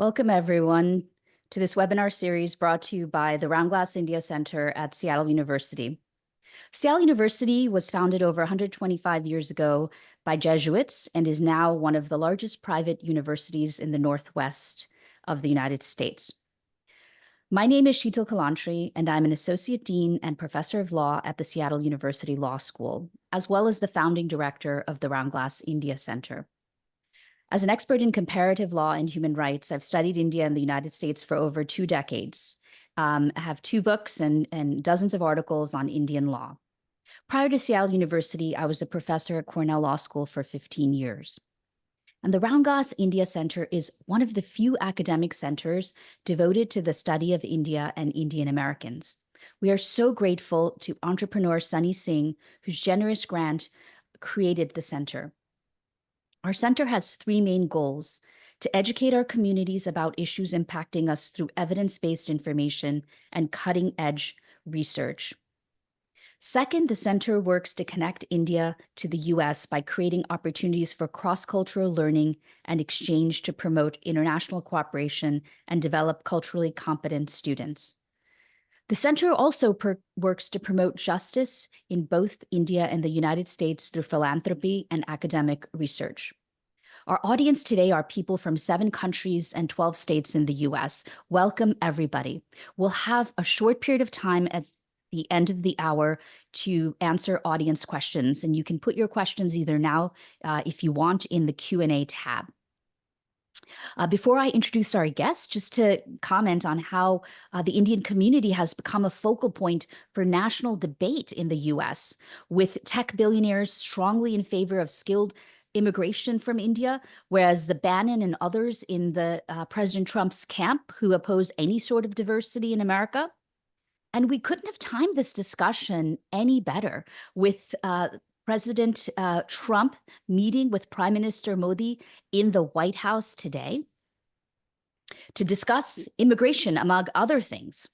Welcome, everyone, to this webinar series brought to you by the Roundglass India Center at Seattle University. Seattle University was founded over 125 years ago by Jesuits and is now one of the largest private universities in the Northwest of the United States. My name is Sital Kalantry, and I'm an Associate Dean and Professor of Law at the Seattle University Law School, as well as the founding director of the Roundglass India Center. As an expert in comparative law and human rights, I've studied India and the United States for over 2 decades. I have 2 books and dozens of articles on Indian law. Prior to Seattle University, I was a professor at Cornell Law School for 15 years. And the Roundglass India Center is one of the few academic centers devoted to the study of India and Indian Americans. We are so grateful to entrepreneur Sunny Singh, whose generous grant created the center. Our center has 3 main goals: to educate our communities about issues impacting us through evidence-based information and cutting-edge research. Second, the center works to connect India to the US by creating opportunities for cross-cultural learning and exchange to promote international cooperation and develop culturally competent students. The center also works to promote justice in both India and the United States through philanthropy and academic research. Our audience today are people from 7 countries and 12 states in the US. Welcome, everybody. We'll have a short period of time at the end of the hour to answer audience questions, and you can put your questions either now, if you want, in the Q&A tab. Before I introduce our guests, just to comment on how the Indian community has become a focal point for national debate in the US, with tech billionaires strongly in favor of skilled immigration from India, whereas the Bannon and others in the President Trump's camp who oppose any sort of diversity in America. And we couldn't have timed this discussion any better with President Trump meeting with Prime Minister Modi in the White House today to discuss immigration, among other things.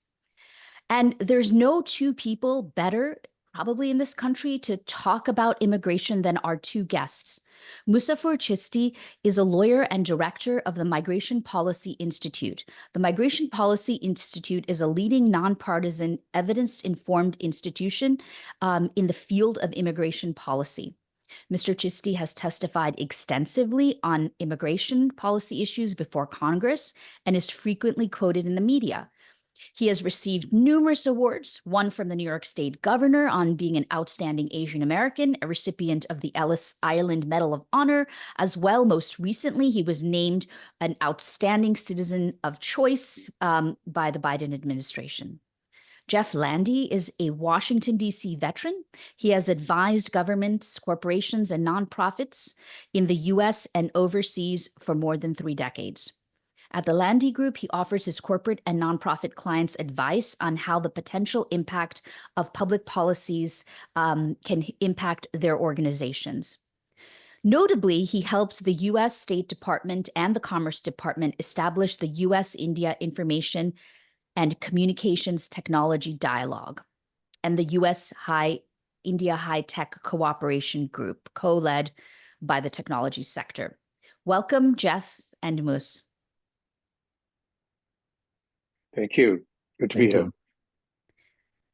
And there's no 2 people better probably in this country to talk about immigration than our 2 guests. Muzaffar Chisti is a lawyer and director of the Migration Policy Institute. The Migration Policy Institute is a leading nonpartisan, evidence-informed institution in the field of immigration policy. Mr. Chisti has testified extensively on immigration policy issues before Congress and is frequently quoted in the media. He has received numerous awards, one from the New York State Governor on being an outstanding Asian American, a recipient of the Ellis Island Medal of Honor. As well, most recently, he was named an outstanding citizen of choice by the Biden administration. Jeff Landy is a Washington, D.C. veteran. He has advised governments, corporations, and nonprofits in the U.S. and overseas for more than 3 decades. At the Landy Group, he offers his corporate and nonprofit clients advice on how the potential impact of public policies can impact their organizations. Notably, he helped the U.S. State Department and the Commerce Department establish the U.S.-India Information and Communications Technology Dialogue and the U.S. India High Tech Cooperation Group, co-led by the technology sector. Welcome, Jeff and Mus. Thank you. Good to be here.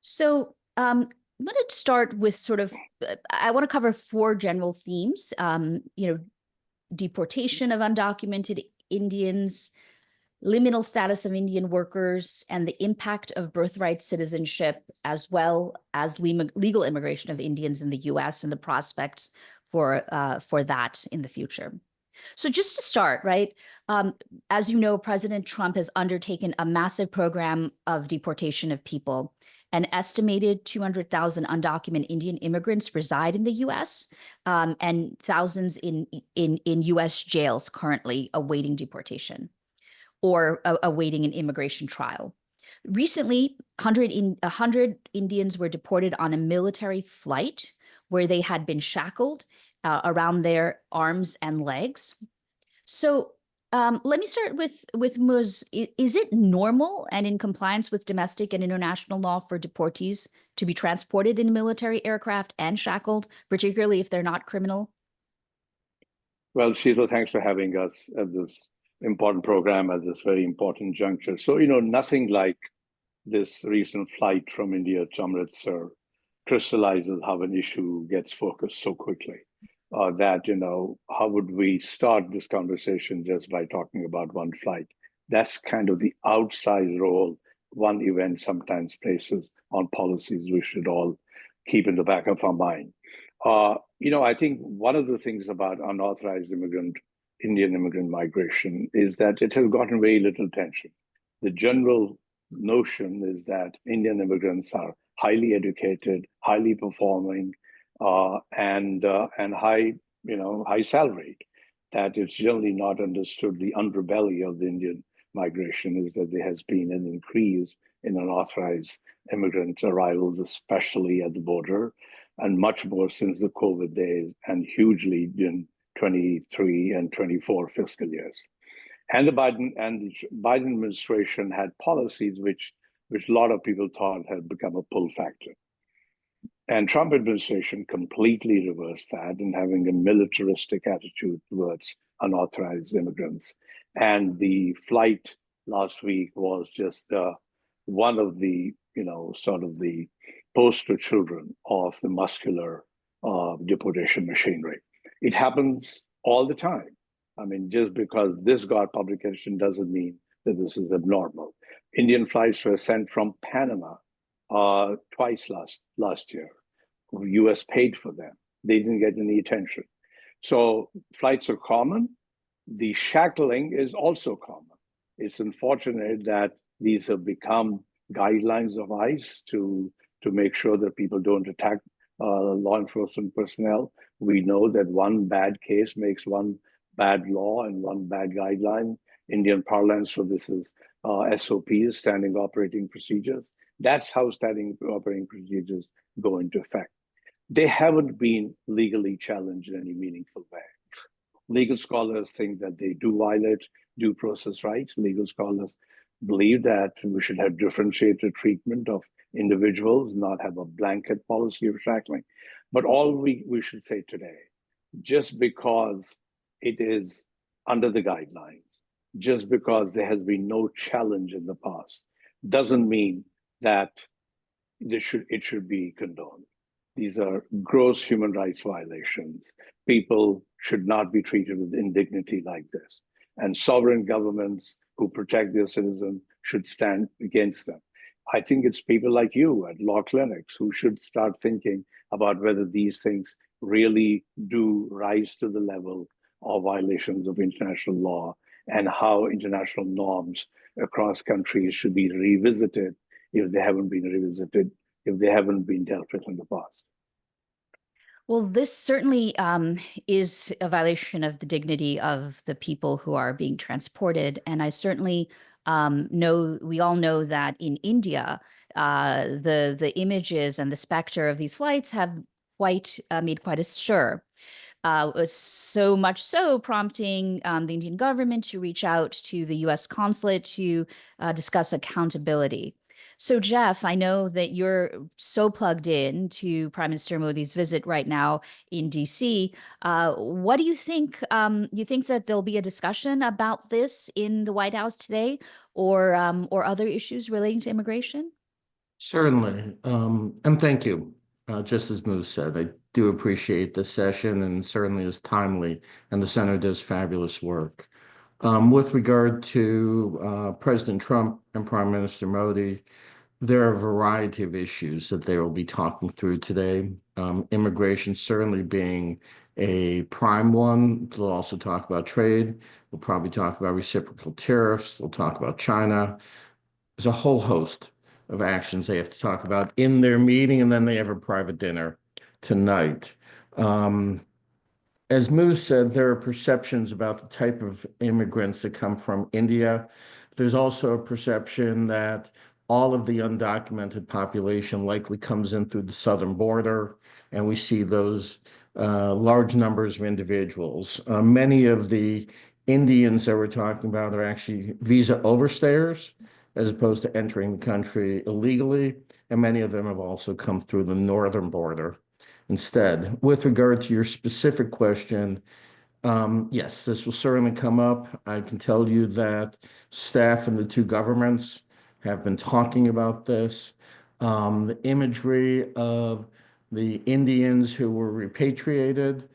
So I'm going to start with I want to cover 4 general themes, deportation of undocumented Indians, liminal status of Indian workers, and the impact of birthright citizenship, as well as legal immigration of Indians in the US and the prospects for that in the future. So just to start, right, as you know, President Trump has undertaken a massive program of deportation of people. An estimated 200,000 undocumented Indian immigrants reside in the U.S. And thousands in U.S. jails currently awaiting deportation or awaiting an immigration trial. Recently, 100 Indians were deported on a military flight where they had been shackled around their arms and legs. So let me start with Muz. Is it normal and in compliance with domestic and international law for deportees to be transported in military aircraft and shackled, particularly if they're not criminal? Well, Sital, thanks for having us at this important program at this very important juncture. So, nothing like this recent flight from India to Amritsar crystallizes how an issue gets focused so quickly. That, how would we start this conversation just by talking about one flight? That's kind of the outsized role one event sometimes places on policies we should all keep in the back of our mind. I think one of the things about unauthorized Indian immigrant migration is that it has gotten very little attention. The general notion is that Indian immigrants are highly educated, highly performing, and high salaried. That it's generally not understood. The underbelly of the Indian migration is that there has been an increase in unauthorized immigrant arrivals, especially at the border, and much more since the COVID days, and hugely in 23 and 24 fiscal years. And the Biden administration had policies which a lot of people thought had become a pull factor. And Trump administration completely reversed that in having a militaristic attitude towards unauthorized immigrants. And the flight last week was just one of the, sort of the poster children of the muscular deportation machinery. It happens all the time. I mean, just because this got publication doesn't mean that this is abnormal. Indian flights were sent from Panama twice last year. US paid for them. They didn't get any attention. So flights are common. The shackling is also common. It's unfortunate that these have become guidelines of ICE to make sure that people don't attack law enforcement personnel. We know that one bad case makes one bad law and one bad guideline. Indian parlance for this is SOPs, standing operating procedures. That's how standing operating procedures go into effect. They haven't been legally challenged in any meaningful way. Legal scholars think that they do violate due process rights. Legal scholars believe that we should have differentiated treatment of individuals, not have a blanket policy of shackling. But all we should say today, just because it is under the guidelines, just because there has been no challenge in the past, doesn't mean that it should be condoned. These are gross human rights violations. People should not be treated with indignity like this. And sovereign governments who protect their citizens should stand against them. I think it's people like you at law clinics who should start thinking about whether these things really do rise to the level of violations of international law and how international norms across countries should be revisited if they haven't been revisited, if they haven't been dealt with in the past. Well, this certainly is a violation of the dignity of the people who are being transported. And I certainly we all know that in India, the images and the specter of these flights have made quite a stir. So much so prompting the Indian government to reach out to the US consulate to discuss accountability. So, Jeff, I know that you're so plugged in to Prime Minister Modi's visit right now in DC. What do you think? You think that there'll be a discussion about this in the White House today, or other issues relating to immigration? Certainly, and thank you. Just as Moose said, I do appreciate this session and certainly is timely, and the center does fabulous work. With regard to President Trump and Prime Minister Modi, there are a variety of issues that they will be talking through today. Immigration certainly being a prime one. They'll also talk about trade. We'll probably talk about reciprocal tariffs. They'll talk about China. There's a whole host of actions they have to talk about in their meeting, and then they have a private dinner tonight. As Moose said, there are perceptions about the type of immigrants that come from India. There's also a perception that all of the undocumented population likely comes in through the southern border, and we see those large numbers of individuals. Many of the Indians that we're talking about are actually visa overstayers, as opposed to entering the country illegally, and many of them have also come through the northern border instead. With regard to your specific question, Yes, this will certainly come up. I can tell you that staff in the two governments have been talking about this. The imagery of the Indians who were repatriated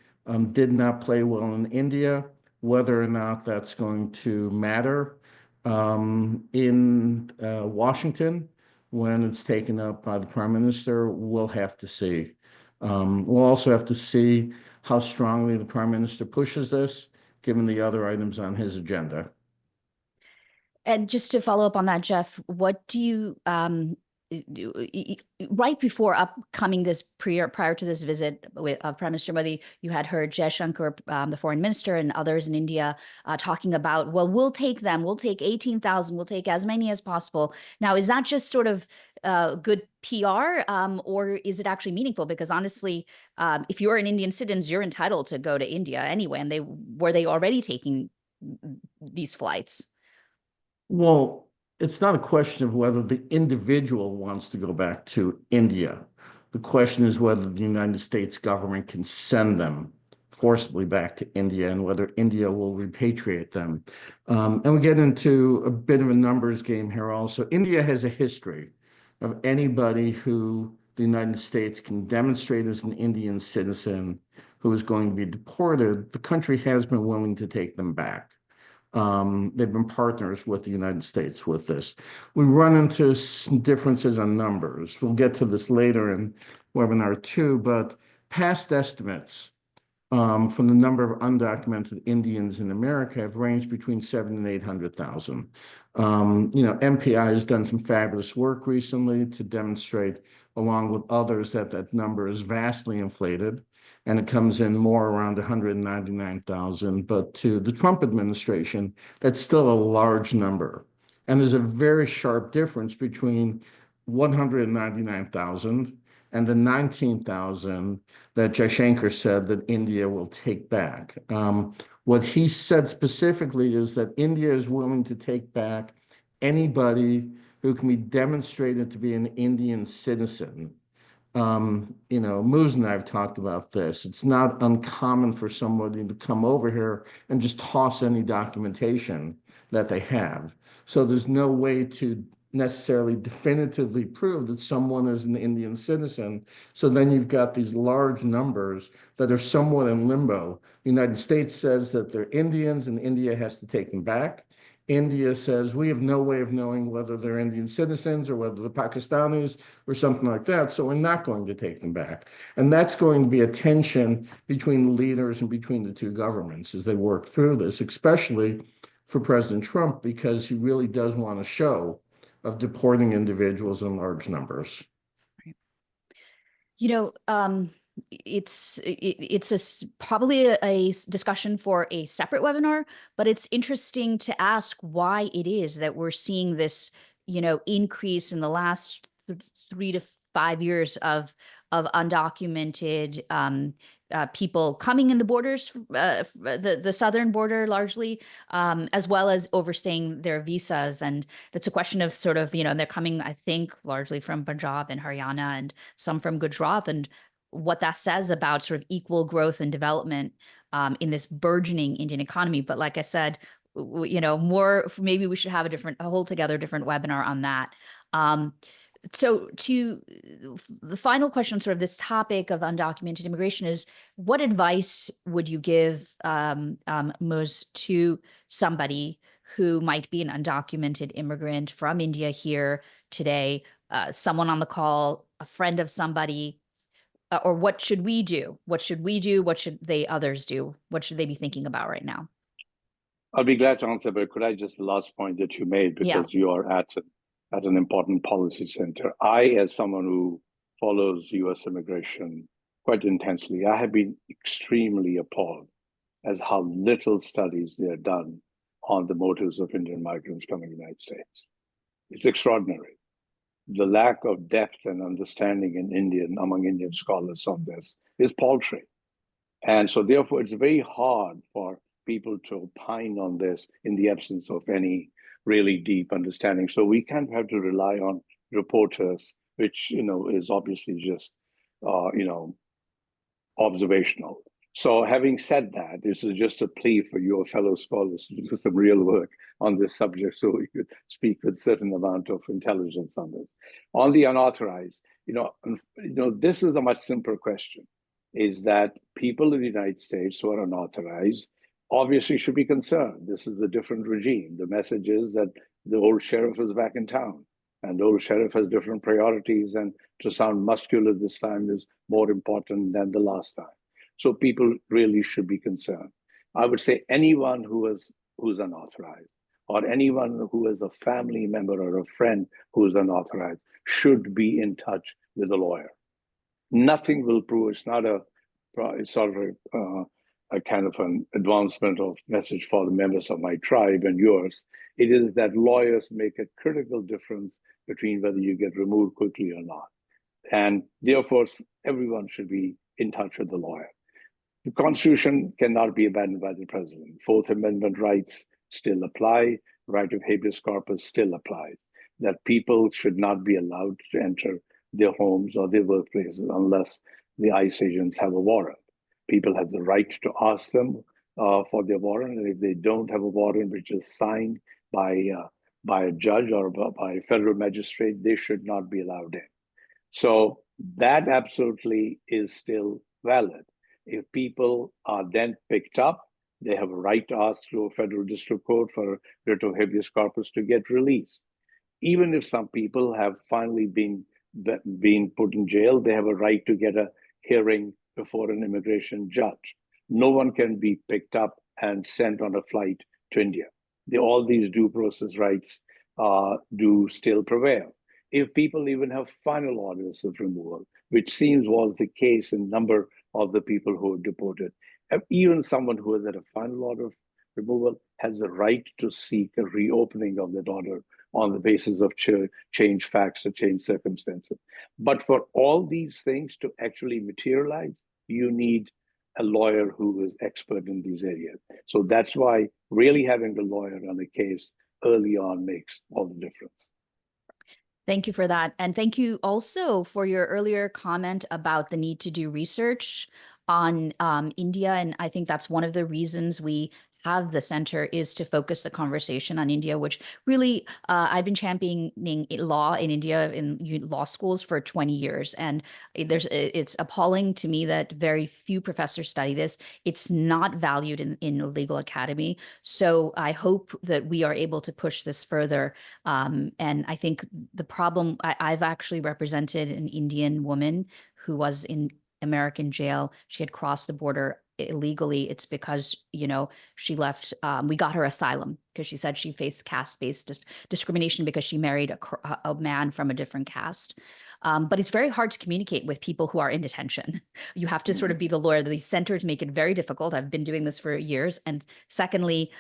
did not play well in India. Whether or not that's going to matter in Washington when it's taken up by the Prime Minister, we'll have to see. We'll also have to see how strongly the Prime Minister pushes this, given the other items on his agenda. And just to follow up on that, Jeff, what do you right before upcoming this prior to this visit with Prime Minister Modi, you had heard Jaishankar, the foreign minister, and others in India talking about, well, we'll take them, we'll take 18,000, we'll take as many as possible. Now, is that just sort of good PR, or is it actually meaningful? Because honestly, if you're an Indian citizen, you're entitled to go to India anyway, and were they already taking these flights? Well, it's not a question of whether the individual wants to go back to India. The question is whether the United States government can send them forcibly back to India and whether India will repatriate them. And we get into a bit of a numbers game here also. India has a history of anybody who the United States can demonstrate as an Indian citizen who is going to be deported. The country has been willing to take them back. They've been partners with the United States with this. We run into some differences on numbers. We'll get to this later in webinar 2, but past estimates from the number of undocumented Indians in America have ranged between 700,000 and 800,000. MPI has done some fabulous work recently to demonstrate, along with others, that that number is vastly inflated, and it comes in more around 199,000. But to the Trump administration, that's still a large number. And there's a very sharp difference between 199,000 and the 19,000 that Jaishankar said that India will take back. What he said specifically is that India is willing to take back anybody who can be demonstrated to be an Indian citizen. Moose and I have talked about this. It's not uncommon for somebody to come over here and just toss any documentation that they have. So there's no way to necessarily definitively prove that someone is an Indian citizen. So then you've got these large numbers that are somewhat in limbo. The United States says that they're Indians and India has to take them back. India says we have no way of knowing whether they're Indian citizens or whether they're Pakistanis or something like that, so we're not going to take them back. And that's going to be a tension between the leaders and between the two governments as they work through this, especially for President Trump, because he really does want a show of deporting individuals in large numbers. It's probably a discussion for a separate webinar, but it's interesting to ask why it is that we're seeing this, increase in the last 3 to 5 years of undocumented people coming in the borders, the southern border largely, as well as overstaying their visas. And that's a question of sort of, they're coming, I think, largely from Punjab and Haryana and some from Gujarat, and what that says about sort of equal growth and development in this burgeoning Indian economy. But like I said, maybe we should have a altogether different webinar on that. So to the final question on sort of this topic of undocumented immigration is, what advice would you give, Moose, to somebody who might be an undocumented immigrant from India here today, someone on the call, a friend of somebody, or what should we do? What should we do? What should others do? What should they be thinking about right now? I'll be glad to answer, but could I just the last point that you made, because you are at an important policy center. As someone who follows U.S. immigration quite intensely, I have been extremely appalled as how little studies there are done on the motives of Indian migrants coming to the United States. It's extraordinary. The lack of depth and understanding among Indian scholars on this is paltry. And so therefore, it's very hard for people to opine on this in the absence of any really deep understanding. So we can't have to rely on reporters, which, is obviously just, observational. So having said that, this is just a plea for your fellow scholars to do some real work on this subject so we could speak with certain amount of intelligence on this. On the unauthorized, this is a much simpler question, is that people in the United States who are unauthorized obviously should be concerned. This is a different regime. The message is that the old sheriff is back in town, and the old sheriff has different priorities, and to sound muscular this time is more important than the last time. So people really should be concerned. I would say anyone who's unauthorized, or anyone who is a family member or a friend who's unauthorized, should be in touch with a lawyer. Nothing will prove. It's sort of a kind of an advancement of message for the members of my tribe and yours. It is that lawyers make a critical difference between whether you get removed quickly or not. And therefore, everyone should be in touch with the lawyer. The Constitution cannot be abandoned by the president. Fourth Amendment rights still apply. Right of habeas corpus still applies. That people should not be allowed to enter their homes or their workplaces unless the ICE agents have a warrant. People have the right to ask them for their warrant, and if they don't have a warrant which is signed by a judge or by a federal magistrate, they should not be allowed in. So that absolutely is still valid. If people are then picked up, they have a right to ask through a federal district court for a writ of habeas corpus to get released. Even if some people have finally been put in jail, they have a right to get a hearing before an immigration judge. No one can be picked up and sent on a flight to India. All these due process rights do still prevail. If people even have final orders of removal, which seems was the case in a number of the people who were deported, even someone who is at a final order of removal has the right to seek a reopening of that order on the basis of change facts or change circumstances. But for all these things to actually materialize, you need a lawyer who is expert in these areas. So that's why really having a lawyer on a case early on makes all the difference. Thank you for that. And thank you also for your earlier comment about the need to do research on India. And I think that's one of the reasons we have the center, is to focus the conversation on India, which really I've been championing law in India in law schools for 20 years. And it's appalling to me that very few professors study this. It's not valued in a legal academy. So I hope that we are able to push this further. And I think the problem, I've actually represented an Indian woman who was in American jail. She had crossed the border illegally. It's because, she left, we got her asylum because she said she faced caste-based discrimination because she married a man from a different caste. But it's very hard to communicate with people who are in detention. You have to sort of be the lawyer. These centers make it very difficult. I've been doing this for years. And secondly,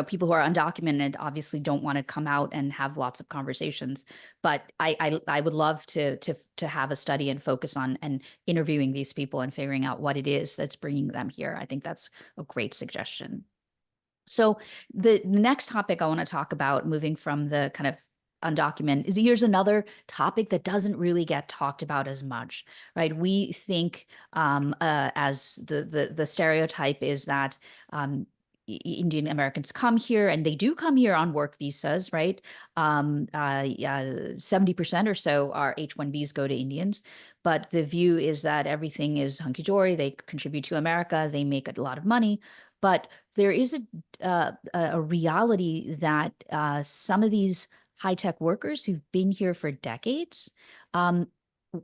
people who are undocumented obviously don't want to come out and have lots of conversations. But I would love to have a study and focus on and interviewing these people and figuring out what it is that's bringing them here. I think that's a great suggestion. So the next topic I want to talk about, moving from the kind of undocumented, is here's another topic that doesn't really get talked about as much, right? We think as the stereotype is that Indian Americans come here, and they do come here on work visas, right? 70% or so are H-1Bs go to Indians, but the view is that everything is hunky-dory. They contribute to America. They make a lot of money. But there is a reality that some of these high-tech workers who've been here for decades aren't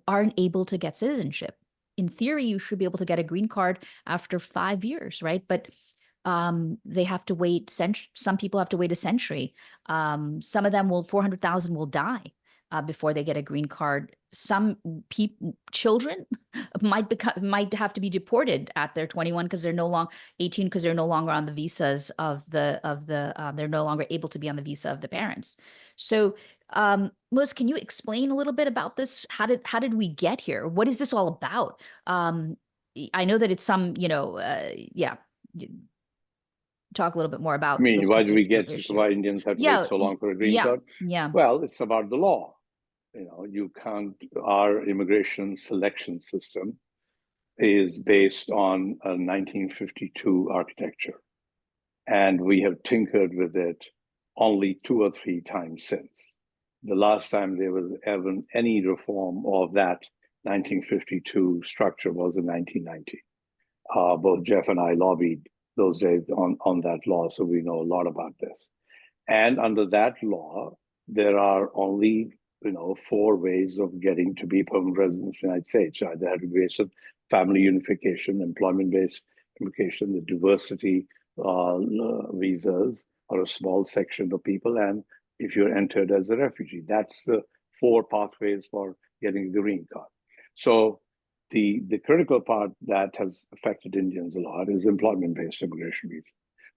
able to get citizenship. In theory, you should be able to get a green card after 5 years, right? But they have to wait. Some people have to wait a century. Some of them 400,000 will die before they get a green card. Some children might have to be deported at their 21 because they're no longer 18, because they're no longer on the visas they're no longer able to be on the visa of the parents. So, Mus, can you explain a little bit about this? How did we get here? What is this all about? I know that it's talk a little bit more about. I mean, this why do we get issue. why Indians have to wait so long for a green card? Yeah. Well, it's about the law. You can't. Our immigration selection system is based on a 1952 architecture, and we have tinkered with it only 2 or 3 times since. The last time there was ever any reform of that 1952 structure was in 1990. Both Jeff and I lobbied those days on that law, so we know a lot about this. And under that law, there are only 4 ways of getting to be permanent residents of the United States. Either have to be based on family unification, employment-based unification, the diversity visas are a small section of people, and if you're entered as a refugee, that's the 4 pathways for getting the green card. So the critical part that has affected Indians a lot is employment-based immigration visa.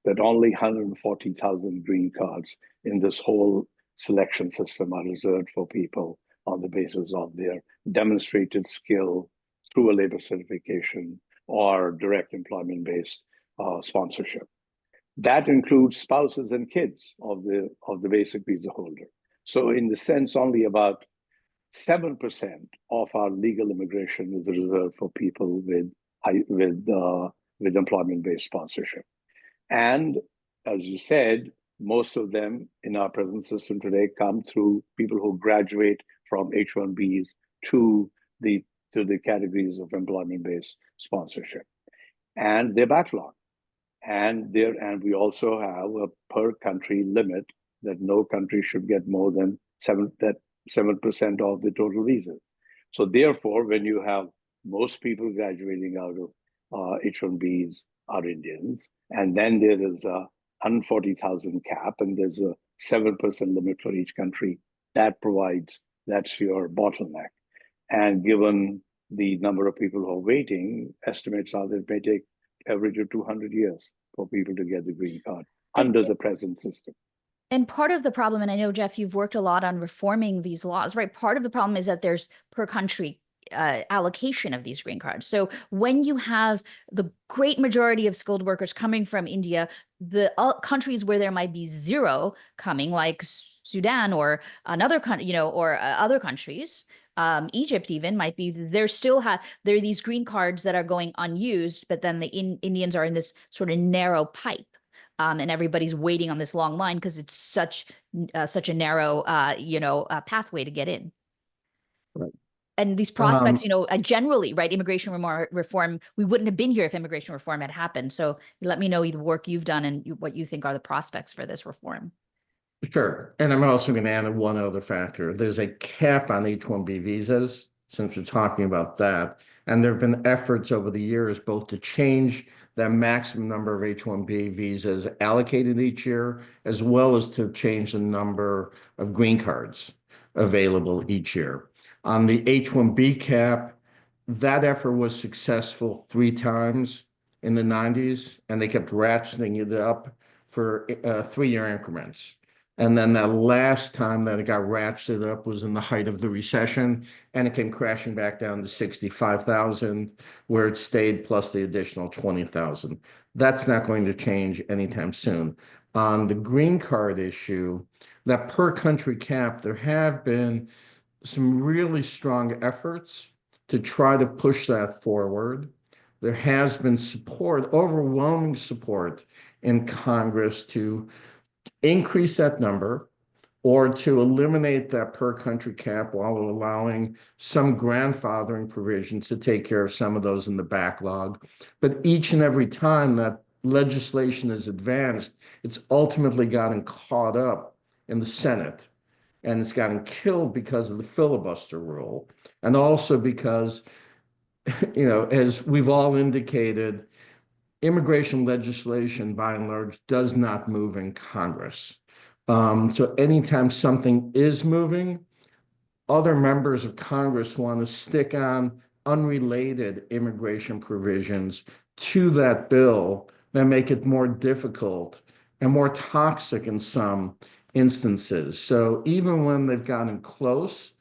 That only 140,000 green cards in this whole selection system are reserved for people on the basis of their demonstrated skill through a labor certification or direct employment-based sponsorship. That includes spouses and kids of the basic visa holder. So in the sense, only about 7% of our legal immigration is reserved for people with employment-based sponsorship. And as you said, most of them in our present system today come through people who graduate from H-1Bs to the categories of employment-based sponsorship, and they're backlogged. And we also have a per country limit that no country should get more than 7% of the total visas. So therefore, when you have most people graduating out of H-1Bs are Indians, and then there is a 140,000 cap, and there's a 7% limit for each country, that's your bottleneck. And given the number of people who are waiting, estimates are that it may take average of 200 years for people to get the green card under the present system. And part of the problem, and I know, Jeff, you've worked a lot on reforming these laws, right? Part of the problem is that there's per country allocation of these green cards. So when you have the great majority of skilled workers coming from India, the countries where there might be 0 coming, like Sudan or another country, or other countries, Egypt even might be, there are these green cards that are going unused, but then the Indians are in this sort of narrow pipe. And everybody's waiting on this long line because it's such a narrow, pathway to get in. Right. And these prospects, generally, right, immigration reform, we wouldn't have been here if immigration reform had happened. So let me know the work you've done and what you think are the prospects for this reform. Sure. And I'm also going to add one other factor. There's a cap on H-1B visas, since we're talking about that. And there have been efforts over the years both to change the maximum number of H-1B visas allocated each year, as well as to change the number of green cards available each year. On the H-1B cap, that effort was successful 3 times in the 90s, and they kept ratcheting it up for 3-year increments. And then that last time that it got ratcheted up was in the height of the recession, and it came crashing back down to 65,000, where it stayed, plus the additional 20,000. That's not going to change anytime soon. On the green card issue, that per country cap, there have been some really strong efforts to try to push that forward. There has been support, overwhelming support in Congress to increase that number or to eliminate that per country cap while allowing some grandfathering provisions to take care of some of those in the backlog. But each and every time that legislation is advanced, it's ultimately gotten caught up in the Senate, and it's gotten killed because of the filibuster rule, and also because, as we've all indicated, immigration legislation, by and large, does not move in Congress. So anytime something is moving, other members of Congress want to stick on unrelated immigration provisions to that bill that make it more difficult and more toxic in some instances. So even when they've gotten close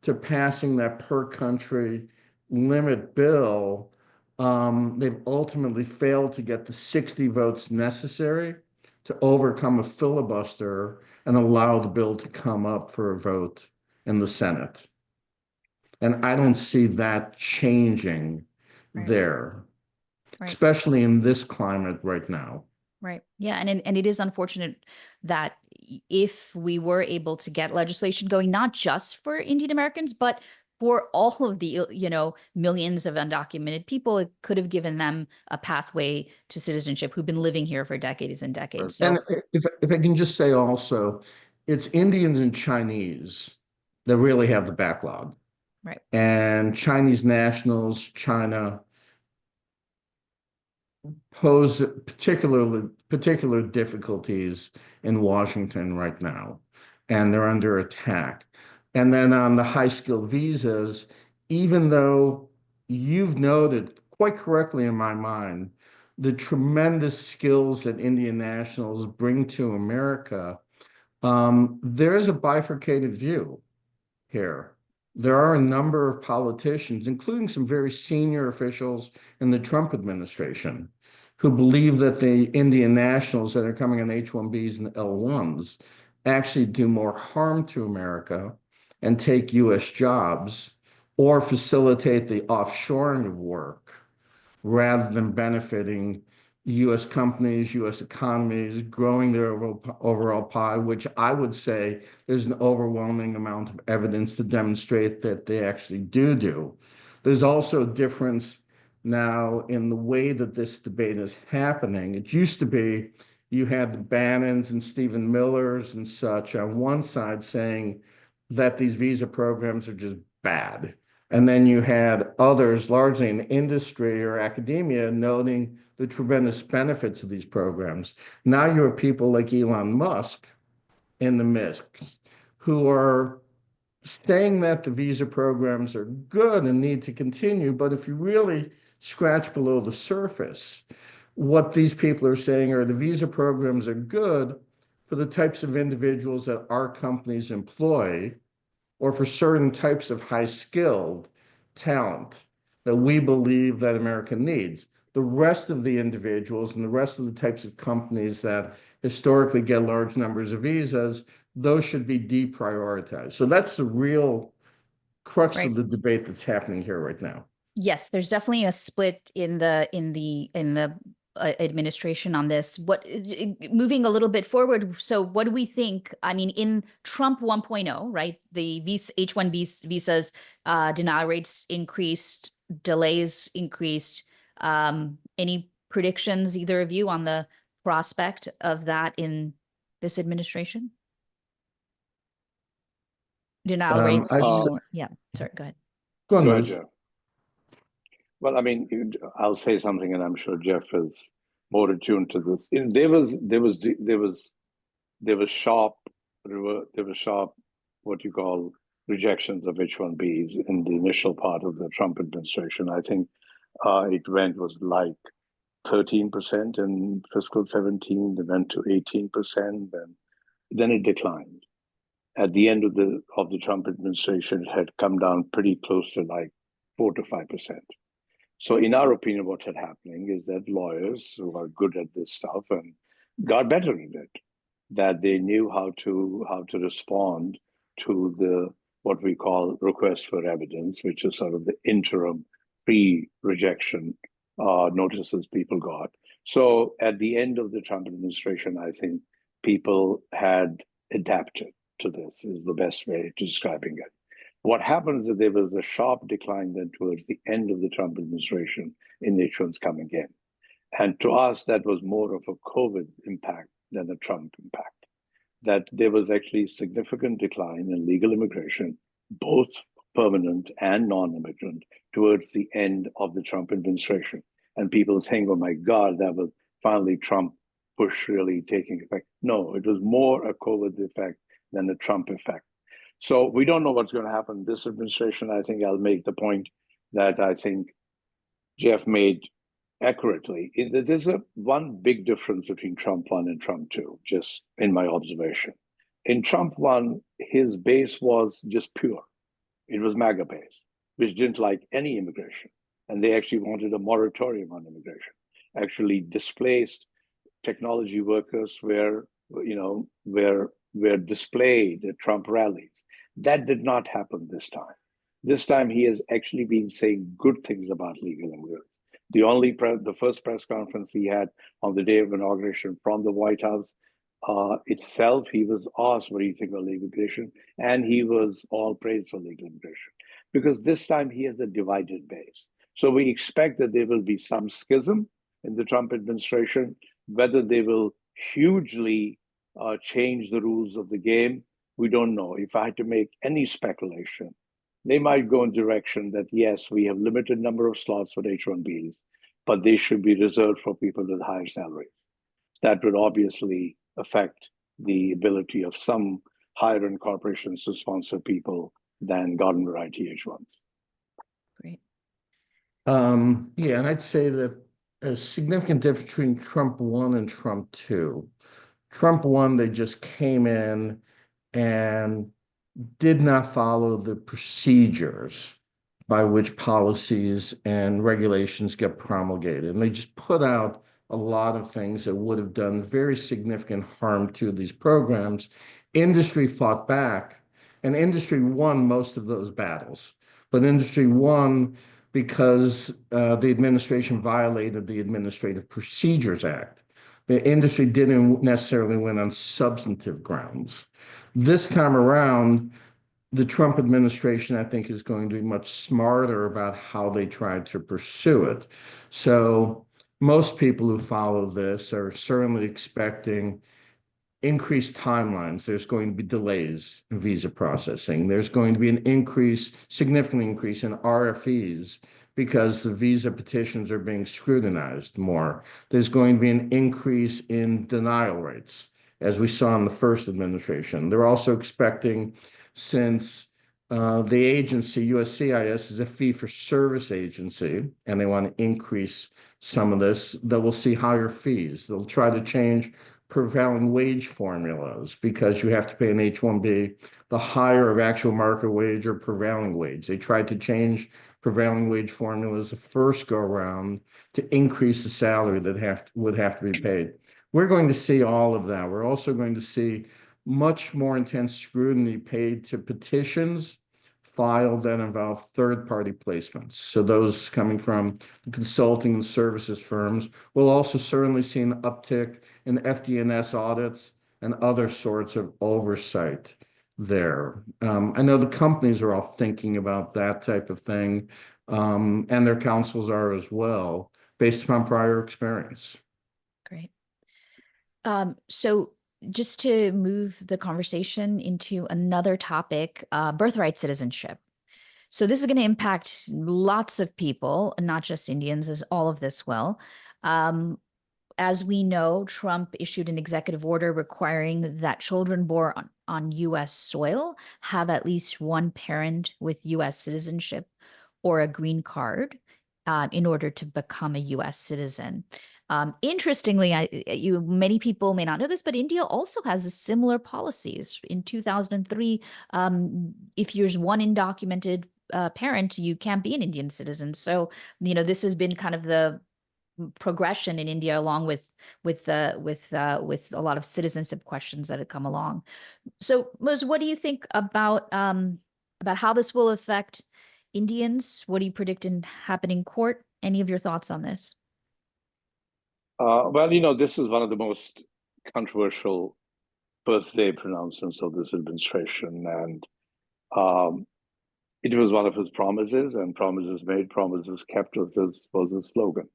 to passing that per country limit bill, they've ultimately failed to get the 60 votes necessary to overcome a filibuster and allow the bill to come up for a vote in the Senate. And I don't see that changing there, Right. especially in this climate right now. Right. Yeah. And it is unfortunate that if we were able to get legislation going, not just for Indian Americans, but for all of the, millions of undocumented people, it could have given them a pathway to citizenship who've been living here for decades and decades. So, And if I can just say also, it's Indians and Chinese that really have the backlog. right. And Chinese nationals, China, pose particular difficulties in Washington right now, and they're under attack. And then on the high skilled visas, even though you've noted quite correctly in my mind the tremendous skills that Indian nationals bring to America, there is a bifurcated view here. There are a number of politicians, including some very senior officials in the Trump administration, who believe that the Indian nationals that are coming on H-1Bs and L-1s actually do more harm to America and take U.S. jobs or facilitate the offshoring of work rather than benefiting U.S. companies, U.S. economies, growing their overall pie, which I would say there's an overwhelming amount of evidence to demonstrate that they actually do. There's also a difference now in the way that this debate is happening. It used to be you had the Bannons and Stephen Millers and such on one side saying that these visa programs are just bad. And then you had others, largely in industry or academia, noting the tremendous benefits of these programs. Now you have people like Elon Musk in the mix who are saying that the visa programs are good and need to continue. But if you really scratch below the surface, what these people are saying are the visa programs are good for the types of individuals that our companies employ, or for certain types of high-skilled talent that we believe that America needs. The rest of the individuals and the rest of the types of companies that historically get large numbers of visas, those should be deprioritized. So that's the real crux Right. of the debate that's happening here right now. Yes, there's definitely a split in the administration on this. Moving a little bit forward, so what do we think? I mean, in Trump 1.0, right? The H-1B visas denial rates increased, delays increased. Any predictions, either of you, on the prospect of that in this administration? Denial rates being more. Yeah, sorry, go ahead. Go Go ahead, ahead, Jeff. Well, I mean, I'll say something, and I'm sure Jeff is more attuned to this. There was sharp, what you call rejections of H-1Bs in the initial part of the Trump administration. I think was like 13% in fiscal 17, then went to 18%, and then it declined. At the end of the Trump administration, it had come down pretty close to like 4 to 5%. So in our opinion, what had happening is that lawyers who are good at this stuff and got better at it, that they knew how to respond to the what we call request for evidence, which is sort of the interim pre-rejection notices people got. So at the end of the Trump administration, I think people had adapted to this, is the best way to describing it. What happened is that there was a sharp decline then towards the end of the Trump administration in H-1s coming in. And to us, that was more of a COVID impact than a Trump impact. That there was actually significant decline in legal immigration, both permanent and non-immigrant, towards the end of the Trump administration. And people saying, oh my God, that was finally Trump push really taking effect. No, it was more a COVID effect than a Trump effect. So we don't know what's going to happen in this administration. I think I'll make the point that I think Jeff made accurately. There's one big difference between Trump 1 and Trump 2, just in my observation. In Trump 1, his base was just pure. It was MAGA base, which didn't like any immigration. And they actually wanted a moratorium on immigration, actually displaced technology workers were displayed at Trump rallies. That did not happen this time. This time he has actually been saying good things about legal immigrants. The first press conference he had on the day of inauguration from the White House itself, he was asked what do you think of legal immigration, and he was all praised for legal immigration, because this time he has a divided base. So we expect that there will be some schism in the Trump administration. Whether they will hugely change the rules of the game, we don't know. If I had to make any speculation, they might go in direction that, yes, we have limited number of slots for H-1Bs, but they should be reserved for people with higher salaries. That would obviously affect the ability of some higher-end corporations to sponsor people than garden variety H-1s. Great. Yeah, and I'd say that a significant difference between Trump 1 and Trump 2. Trump 1, they just came in and did not follow the procedures by which policies and regulations get promulgated. And they just put out a lot of things that would have done very significant harm to these programs. Industry fought back, and industry won most of those battles. But industry won because the administration violated the Administrative Procedures Act. The industry didn't necessarily win on substantive grounds. This time around, the Trump administration, I think, is going to be much smarter about how they try to pursue it. So most people who follow this are certainly expecting increased timelines. There's going to be delays in visa processing. There's going to be an significant increase in RFEs because the visa petitions are being scrutinized more. There's going to be an increase in denial rates, as we saw in the first administration. They're also expecting, since the agency, USCIS, is a fee-for-service agency, and they want to increase some of this, that we'll see higher fees. They'll try to change prevailing wage formulas because you have to pay an H-1B the higher of actual market wage or prevailing wage. They tried to change prevailing wage formulas the first go around to increase the salary that would have to be paid. We're going to see all of that. We're also going to see much more intense scrutiny paid to petitions filed that involve third-party placements. So those coming from the consulting and services firms. We'll also certainly see an uptick in FD&S audits and other sorts of oversight there. I know the companies are all thinking about that type of thing, and their counsels are as well, based upon prior experience. Great. So just to move the conversation into another topic, birthright citizenship. So this is going to impact lots of people, not just Indians, as all of this will. As we know, Trump issued an executive order requiring that children born on U.S. soil have at least one parent with U.S. citizenship or a green card in order to become a U.S. citizen. Interestingly, many people may not know this, but India also has similar policies. In 2003, if you're one undocumented parent, you can't be an Indian citizen. So, this has been kind of the progression in India, along with a lot of citizenship questions that have come along. So, Moz, what do you think about how this will affect Indians? What do you predict happen in court? Any of your thoughts on this? Well, this is one of the most controversial birthday pronouncements of this administration, and it was one of his promises, and promises made, promises kept was his slogan.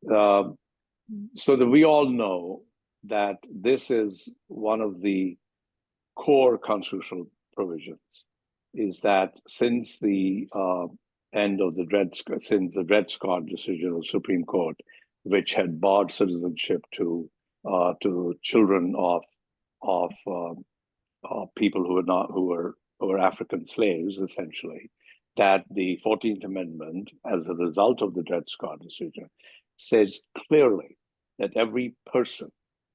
So that we all know that this is one of the core constitutional provisions, is that since the end of the Dred Scott decision of the Supreme Court, which had barred citizenship to children of people who were African slaves, essentially, that the 14th Amendment, as a result of the Dred Scott decision, says clearly that every person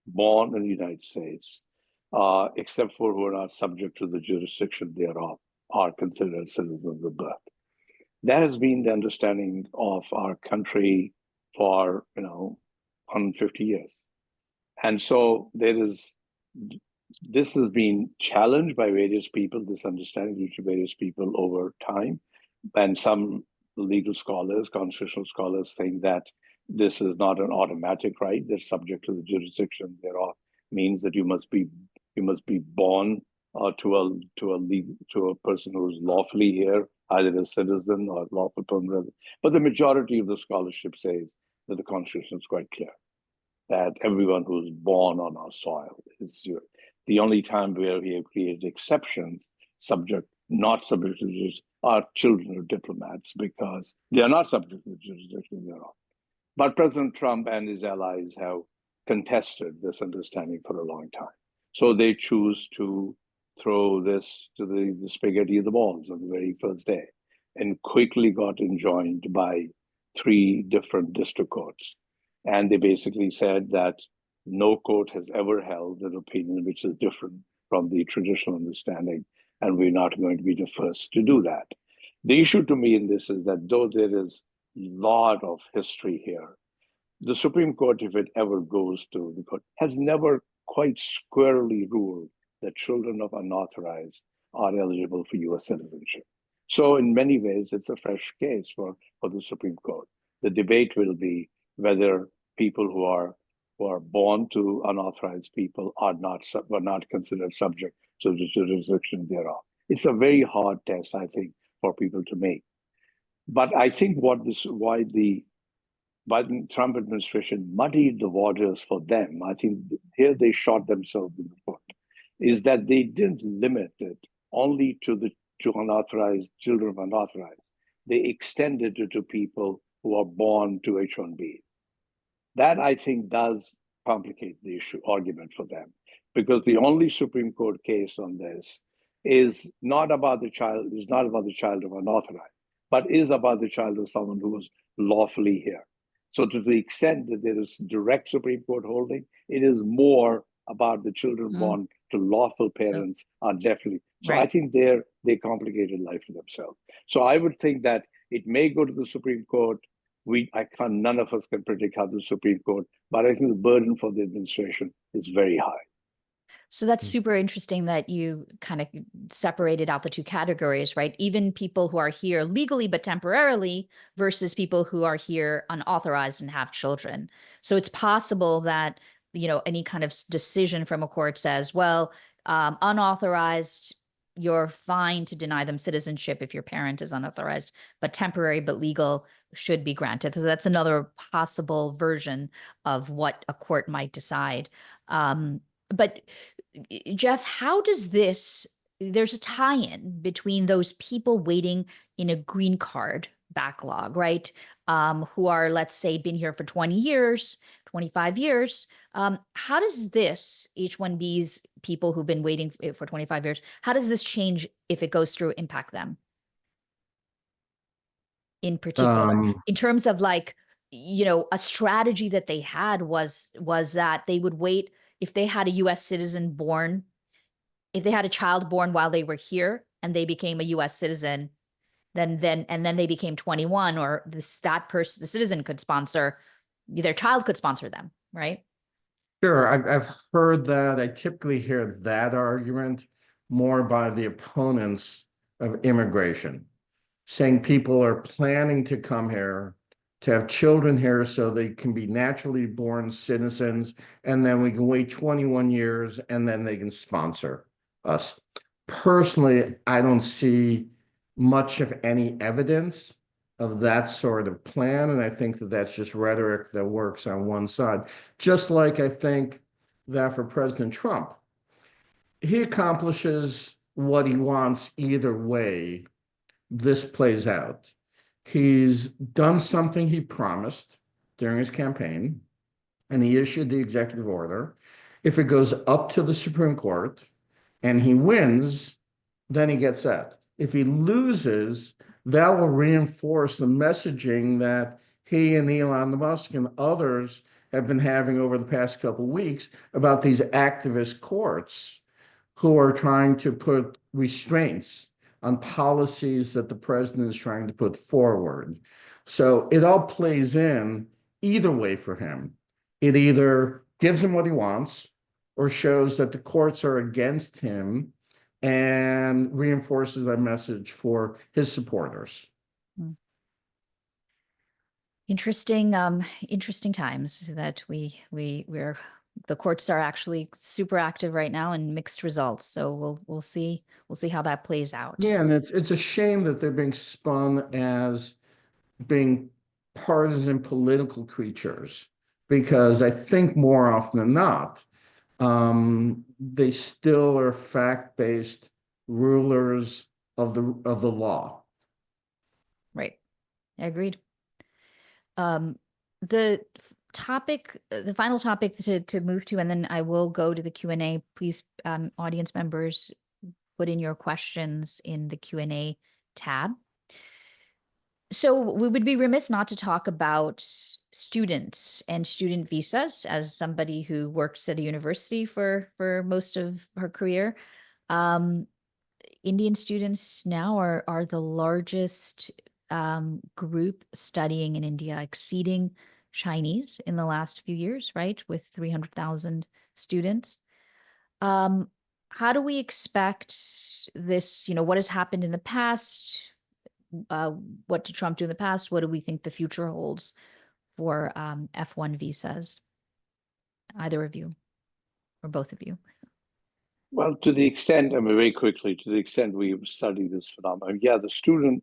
born in the United States, except for who are not subject to the jurisdiction thereof, are considered citizens of birth. That has been the understanding of our country for 150 years. And so this has been challenged by various people, this understanding due to various people over time. And some legal scholars, constitutional scholars, think that this is not an automatic right. They're subject to the jurisdiction thereof. Means that you must be born to a person who's lawfully here, either a citizen or lawful permanent resident. But the majority of the scholarship says that the Constitution is quite clear that everyone who's born on our soil is here. The only time where we have created exceptions, not subject to jurisdiction, are children of diplomats because they are not subject to the jurisdiction thereof. But President Trump and his allies have contested this understanding for a long time. So they choose to throw this to the spaghetti of the balls on the very first day and quickly got enjoined by 3 different district courts. And they basically said that no court has ever held an opinion which is different from the traditional understanding, and we're not going to be the first to do that. The issue to me in this is that though there is a lot of history here, the Supreme Court, if it ever goes to the court, has never quite squarely ruled that children of unauthorized are eligible for US citizenship. So in many ways, it's a fresh case for the Supreme Court. The debate will be whether people who are born to unauthorized people were not considered subject to the jurisdiction thereof. It's a very hard test, I think, for people to make. But I think why the Biden Trump administration muddied the waters for them, I think here they shot themselves in the foot, is that they didn't limit it only to unauthorized children of unauthorized. They extended it to people who are born to H-1B. That, I think, does complicate the argument for them, because the only Supreme Court case on this is not about the child of unauthorized, but is about the child of someone who was lawfully here. So to the extent that there is direct Supreme Court holding, it is more about the children born to lawful parents are definitely. So right. I think they complicated life for themselves. So I would think that it may go to the Supreme Court. None of us can predict how the Supreme Court, but I think the burden for the administration is very high. So that's super interesting that you kind of separated out the 2 categories, right? Even people who are here legally but temporarily versus people who are here unauthorized and have children. So it's possible that, any kind of decision from a court says, well, unauthorized, you're fine to deny them citizenship if your parent is unauthorized, but temporary but legal should be granted. So that's another possible version of what a court might decide. But Jeff, how does there's a tie-in between those people waiting in a green card backlog, right? Who are, let's say, been here for 20 years, 25 years. How does this H-1Bs, people who've been waiting for 25 years, how does this change, if it goes through, impact them? In particular, in terms of a strategy that they had was that they would wait. If they had a U.S. citizen born, if they had a child born while they were here and they became a U.S. citizen, then they became 21, or the citizen could sponsor, their child could sponsor them, right? Sure, I've heard that. I typically hear that argument more by the opponents of immigration, saying people are planning to come here, to have children here so they can be naturally born citizens, and then we can wait 21 years and then they can sponsor us. Personally, I don't see much of any evidence of that sort of plan, and I think that that's just rhetoric that works on one side. Just like I think that for President Trump, he accomplishes what he wants either way this plays out. He's done something he promised during his campaign, and he issued the executive order. If it goes up to the Supreme Court and he wins, then he gets that. If he loses, that will reinforce the messaging that he and Elon Musk and others have been having over the past couple of weeks about these activist courts who are trying to put restraints on policies that the president is trying to put forward. So it all plays in either way for him. It either gives him what he wants or shows that the courts are against him and reinforces that message for his supporters. Interesting, interesting times that we're the courts are actually super active right now and mixed results. So we'll see how that plays out. Yeah, and it's a shame that they're being spun as being partisan political creatures, because I think more often than not, they still are fact-based rulers of the law. Right. Agreed. The final topic to move to, and then I will go to the Q&A. Please, audience members, put in your questions in the Q&A tab. So we would be remiss not to talk about students and student visas. As somebody who works at a university for most of her career, Indian students now are the largest group studying in India, exceeding Chinese in the last few years, right? With 300,000 students. How do we expect this? What has happened in the past? What did Trump do in the past? What do we think the future holds for F1 visas? Either of you or both of you. Well, to the extent, very quickly, to the extent we study this phenomenon, yeah, the student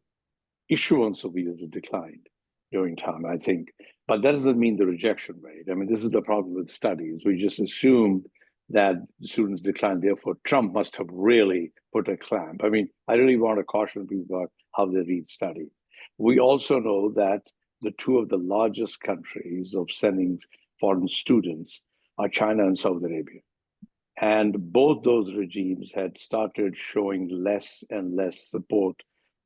issuance of visas has declined during time, I think. But that doesn't mean the rejection rate. This is the problem with studies. We just assume that students decline, therefore Trump must have really put a clamp. I really want to caution people about how they read study. We also know that the two of the largest countries of sending foreign students are China and Saudi Arabia. And both those regimes had started showing less and less support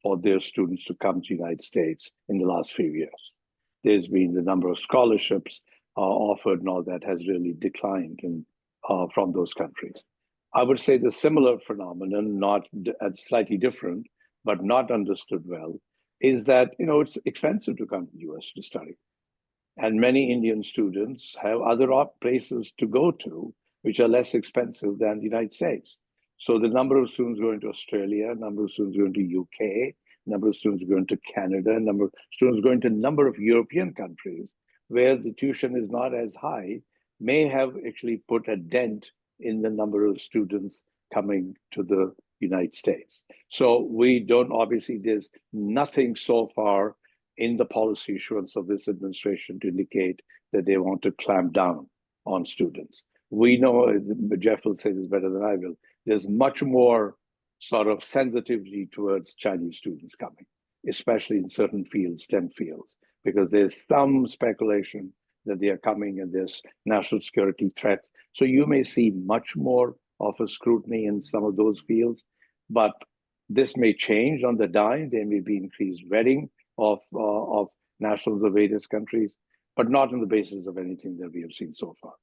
for their students to come to the United States in the last few years. There's been the number of scholarships offered and all that has really declined from those countries. I would say the similar phenomenon, not slightly different, but not understood well, is that it's expensive to come to the US to study. And many Indian students have other places to go to which are less expensive than the United States. So the number of students going to Australia, number of students going to UK, number of students going to Canada, number of students going to a number of European countries where the tuition is not as high, may have actually put a dent in the number of students coming to the United States. So we don't, obviously, there's nothing so far in the policy issuance of this administration to indicate that they want to clamp down on students. We know, Jeff will say this better than I will, there's much more sort of sensitivity towards Chinese students coming, especially in certain fields, STEM fields, because there's some speculation that they are coming and there's national security threat. So you may see much more of a scrutiny in some of those fields, but this may change on the dime. There may be increased vetting of nationals of various countries, but not on the basis of anything that we have seen so far.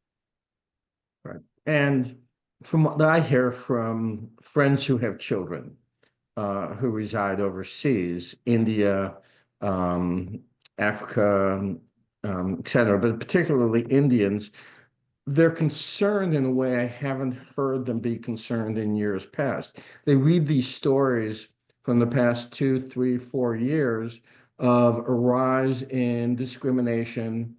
Right. And from what I hear from friends who have children who reside overseas, India, Africa, et cetera, but particularly Indians, they're concerned in a way I haven't heard them be concerned in years past. They read these stories from the past 2, 3, 4 years of a rise in discrimination,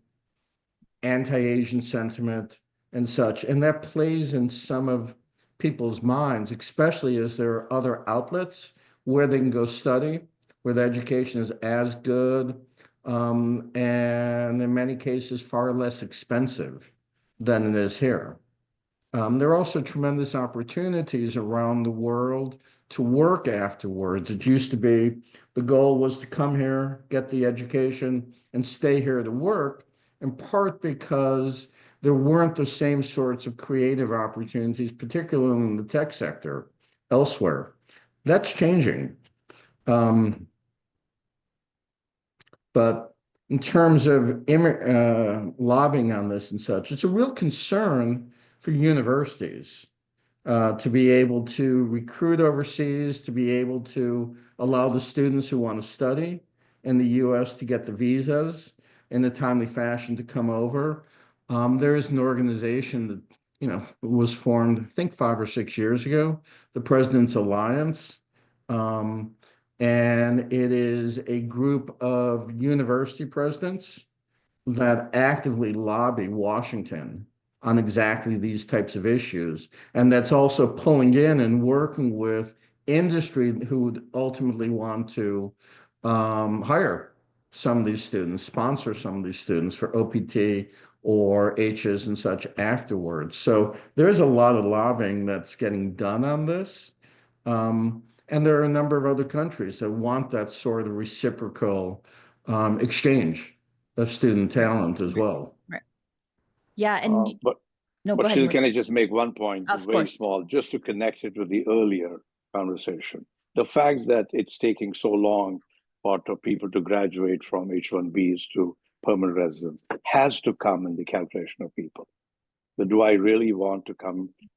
anti-Asian sentiment, and such. And that plays in some of people's minds, especially as there are other outlets where they can go study, where the education is as good, and in many cases far less expensive than it is here. There are also tremendous opportunities around the world to work afterwards. It used to be the goal was to come here, get the education, and stay here to work, in part because there weren't the same sorts of creative opportunities, particularly in the tech sector elsewhere. That's changing. But in terms of lobbying on this and such, it's a real concern for universities to be able to recruit overseas, to be able to allow the students who want to study in the US to get the visas in a timely fashion to come over. There is an organization that was formed, I think 5 or 6 years ago, the President's Alliance. Um, and it is a group of university presidents that actively lobby Washington on exactly these types of issues. And that's also pulling in and working with industry who would ultimately want to hire some of these students, sponsor some of these students for OPT or H's and such afterwards. So there's a lot of lobbying that's getting done on this. And there are a number of other countries that want that sort of reciprocal exchange of student talent as well. Right. Yeah. And no, go But ahead, Shil, can I Moose. just make one point, Of very course. small, just to connect it with the earlier conversation? The fact that it's taking so long for people to graduate from H-1Bs to permanent residence has to come in the calculation of people. But do I really want to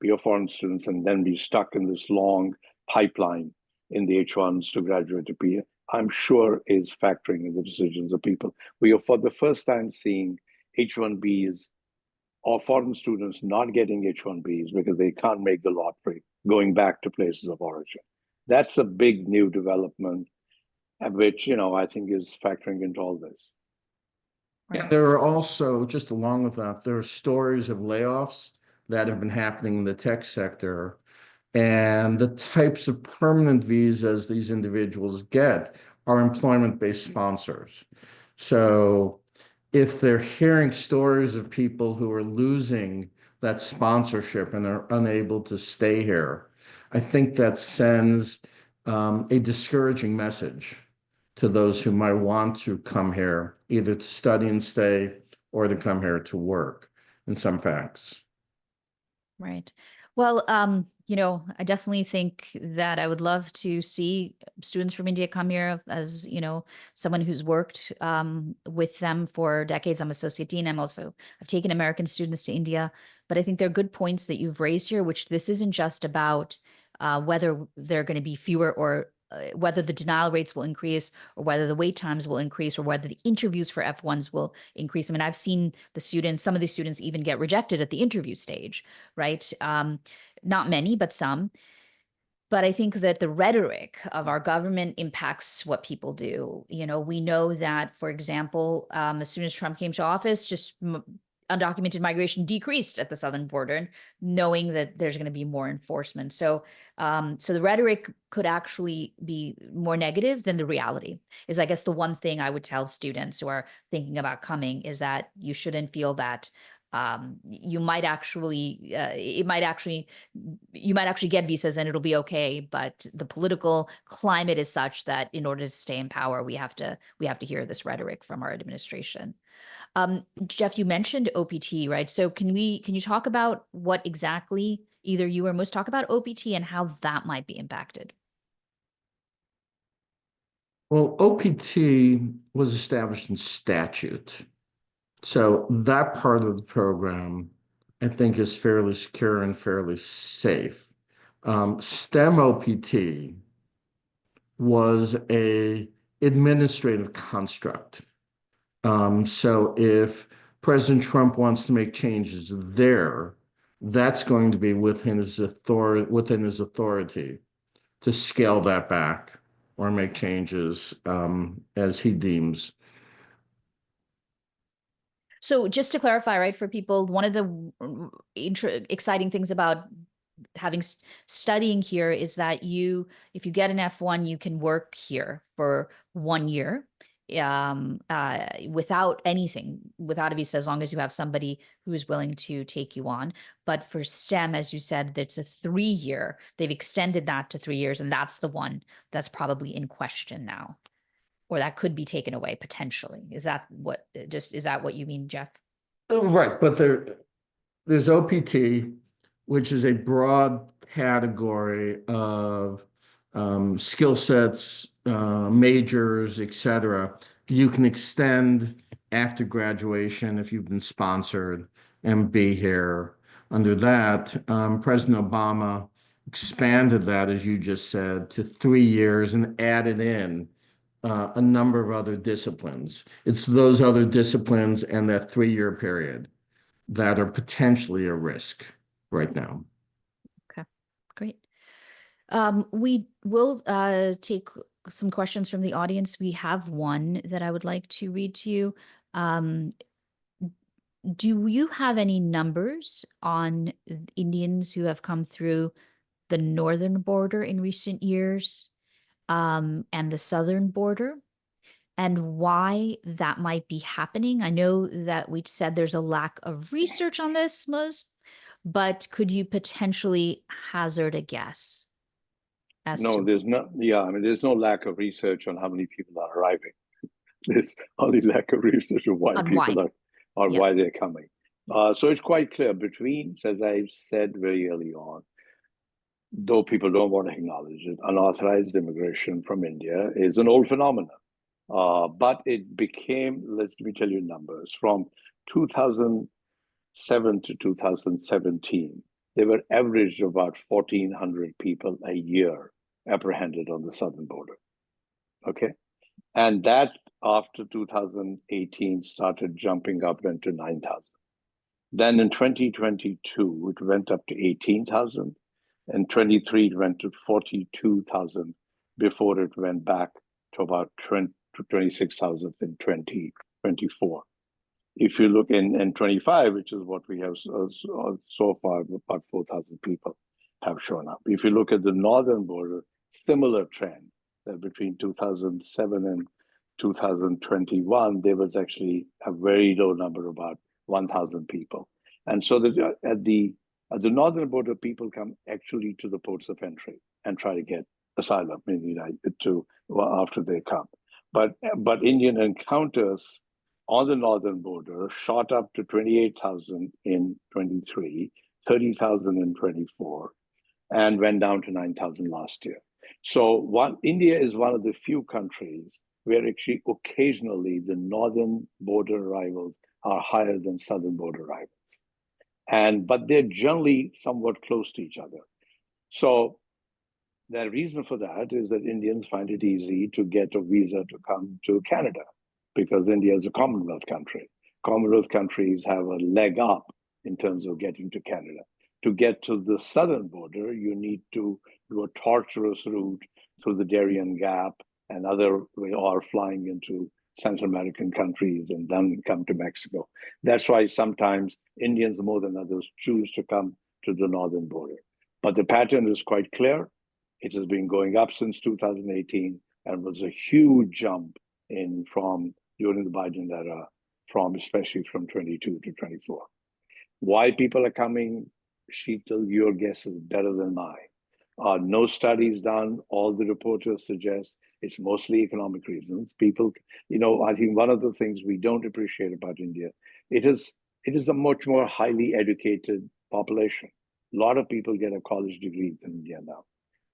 be a foreign student and then be stuck in this long pipeline in the H-1s to graduate to PR? I'm sure is factoring in the decisions of people. We are for the first time seeing H-1Bs or foreign students not getting H-1Bs because they can't make the lottery, going back to places of origin. That's a big new development, which I think is factoring into all this. Yeah, there are also, just along with that, there are stories of layoffs that have been happening in the tech sector, and the types of permanent visas these individuals get are employment-based sponsors. So if they're hearing stories of people who are losing that sponsorship and are unable to stay here, I think that sends a discouraging message to those who might want to come here, either to study and stay or to come here to work in some facts. Right. Well, I definitely think that I would love to see students from India come here as, someone who's worked with them for decades. I'm associate dean. I've taken American students to India, but I think there are good points that you've raised here, which this isn't just about whether there are going to be fewer or whether the denial rates will increase or whether the wait times will increase or whether the interviews for F1s will increase. I mean, I've seen some of the students even get rejected at the interview stage, right? Not many, but some. But I think that the rhetoric of our government impacts what people do. We know that, for example, as soon as Trump came to office, just undocumented migration decreased at the southern border, knowing that there's going to be more enforcement. So the rhetoric could actually be more negative than the reality is, I guess, the one thing I would tell students who are thinking about coming is that you shouldn't feel that you might actually get visas and it'll be okay, but the political climate is such that in order to stay in power, we have to hear this rhetoric from our administration. Jeff, you mentioned OPT, right? So can you talk about what exactly either you or Moose talk about OPT and how that might be impacted? Well, OPT was established in statute. So that part of the program, I think, is fairly secure and fairly safe. STEM OPT was a administrative construct. So if President Trump wants to make changes there, that's going to be within his authority to scale that back or make changes as he deems. So just to clarify, right, for people, one of the exciting things about studying here is that if you get an F1, you can work here for 1 year without a visa, as long as you have somebody who is willing to take you on. But for STEM, as you said, that's a 3-year. They've extended that to 3 years, and that's the one that's probably in question now, or that could be taken away potentially. Is that what you mean, Jeff? Right, but there's OPT, which is a broad category of skill sets, majors, etc. You can extend after graduation if you've been sponsored and be here. Under that, President Obama expanded that, as you just said, to 3 years and added in a number of other disciplines. It's those other disciplines and that 3-year period that are potentially a risk. right now. Okay, great. We will take some questions from the audience. We have one that I would like to read to you. Do you have any numbers on Indians who have come through the northern border in recent years, and the southern border, and why that might be happening? I know that we said there's a lack of research on this, Muz, but could you potentially hazard a guess as No, to there's not. Yeah, I mean, there's no lack of research on how many people are arriving. There's only lack of research of why on people why? are, or Yeah. why they're coming. Yeah. So it's quite clear between, as I said very early on, though people don't want to acknowledge it, unauthorized immigration from India is an old phenomenon. But it became, let me tell you numbers, from 2007 to 2017, there were average of about 1,400 people a year apprehended on the southern border. Okay. And that after 2018 started jumping up, went to 9,000. Then in 2022, it went up to 18,000. And 23, it went to 42,000 before it went back to about 26,000 in 2024. If you look in 25, which is what we have so far, about 4,000 people have shown up. If you look at the northern border, similar trend, that between 2007 and 2021, there was actually a very low number, about 1,000 people. And so at the northern border, people come actually to the ports of entry and try to get asylum in the United States after they come. But Indian encounters on the northern border shot up to 28,000 in 23, 30,000 in 24, and went down to 9,000 last year. So India is one of the few countries where actually occasionally the northern border arrivals are higher than southern border arrivals. But they're generally somewhat close to each other. So the reason for that is that Indians find it easy to get a visa to come to Canada, because India is a Commonwealth country. Commonwealth countries have a leg up in terms of getting to Canada. To get to the southern border, you need to do a tortuous route through the Darien Gap and or flying into Central American countries and then come to Mexico. That's why sometimes Indians more than others choose to come to the northern border. But the pattern is quite clear. It has been going up since 2018 and was a huge jump from during the Biden era, especially from 22 to 24. Why people are coming, Sital, your guess is better than mine. No studies done. All the reporters suggest it's mostly economic reasons. People, I think one of the things we don't appreciate about India, it is a much more highly educated population. A lot of people get a college degree in India now,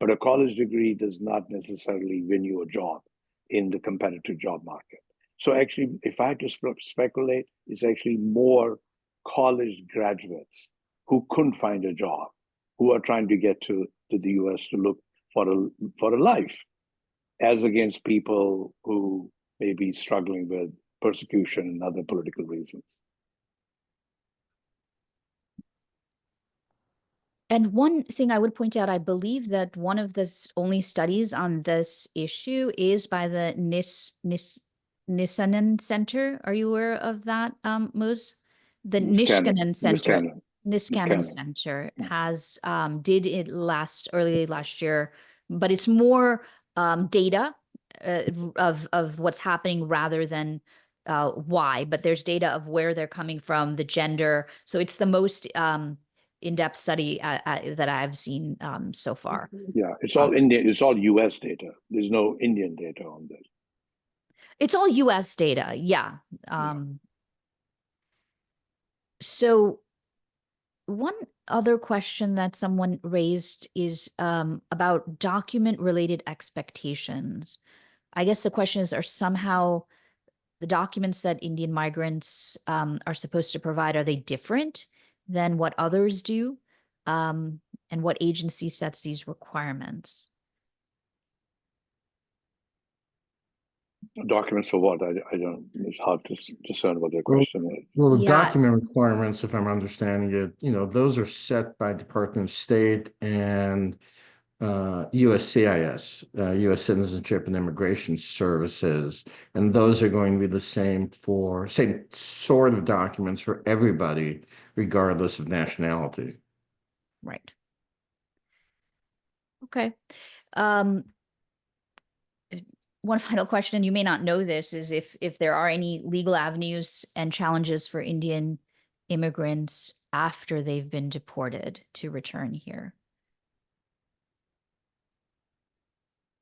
but a college degree does not necessarily win you a job in the competitive job market. So actually, if I had to speculate, it's actually more college graduates who couldn't find a job, who are trying to get to the US to look for a life, as against people who may be struggling with persecution and other political reasons. And one thing I would point out, I believe that one of the only studies on this issue is by the Niskanen Center. Are you aware of that, Muz? The Niskanen Center. Niskanen Center has did it early last year, but it's more data of what's happening rather than why. But there's data of where they're coming from, the gender. So it's the most in-depth study that I've seen so far. Yeah, it's all Indian. It's all U.S. data. There's no Indian data on this. It's all U.S. data. Yeah. So one other question that someone raised is about document-related expectations. I guess the question is, are somehow the documents that Indian migrants are supposed to provide, are they different than what others do? And what agency sets these requirements? Documents for what? I don't, it's hard to discern what the question is. Well, the Yeah. document requirements, if I'm understanding it, those are set by Department of State and USCIS, U.S. Citizenship and Immigration Services, and those are going to be the same sort of documents for everybody, regardless of nationality. Right. Okay. One final question, you may not know this, is if there are any legal avenues and challenges for Indian immigrants after they've been deported to return here.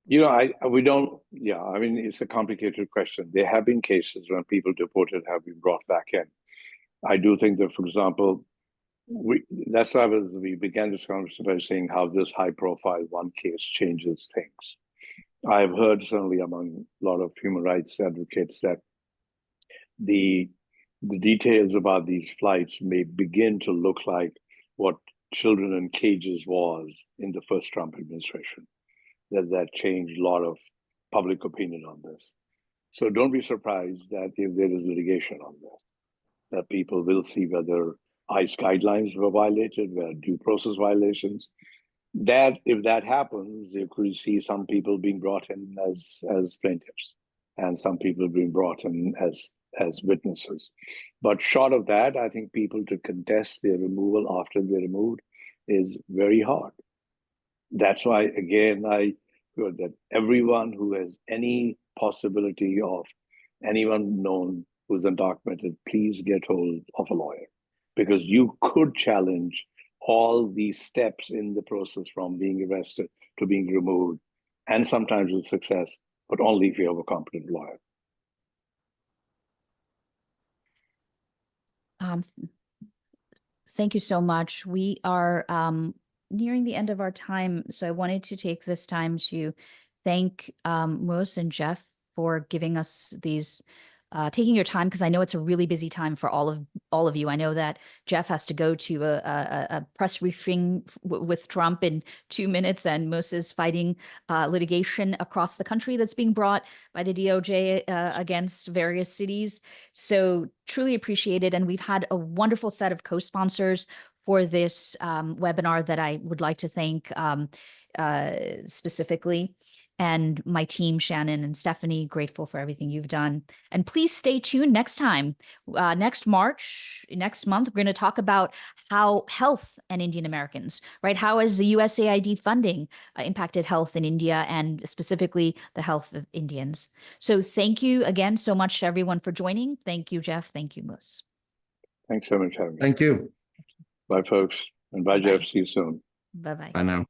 We don't, I mean, it's a complicated question. There have been cases when people deported have been brought back in. I do think that, for example, that's why we began this conversation by saying how this high-profile one case changes things. I've heard certainly among a lot of human rights advocates that the details about these flights may begin to look like what children in cages was in the first Trump administration. That changed a lot of public opinion on this. So don't be surprised that if there is litigation on this, that people will see whether ICE guidelines were violated, were due process violations. That if that happens, you could see some people being brought in as plaintiffs and some people being brought in as witnesses. But short of that, I think people to contest their removal after they're removed is very hard. That's why, again, I feel that everyone who has any possibility of anyone known who's undocumented, please get hold of a lawyer, because you could challenge all these steps in the process from being arrested to being removed, and sometimes with success, but only if you have a competent lawyer. Thank you so much. We are nearing the end of our time, so I wanted to take this time to thank Mus and Jeff for giving us these, taking your time, because I know it's a really busy time for all of you. I know that Jeff has to go to a press briefing with Trump in 2 minutes, and Mus is fighting litigation across the country that's being brought by the DOJ against various cities. So truly appreciate it. And we've had a wonderful set of co-sponsors for this webinar that I would like to thank specifically. And my team, Shannon and Stephanie, grateful for everything you've done. And please stay tuned next time. Next month, we're going to talk about how health and Indian Americans, right? How has the USAID funding impacted health in India, and specifically the health of Indians? So thank you again so much to everyone for joining. Thank you, Jeff. Thank you, Mus. Thanks so much for having me. Thank you. Bye, folks. And bye, Jeff. See you soon. Bye-bye. Bye now.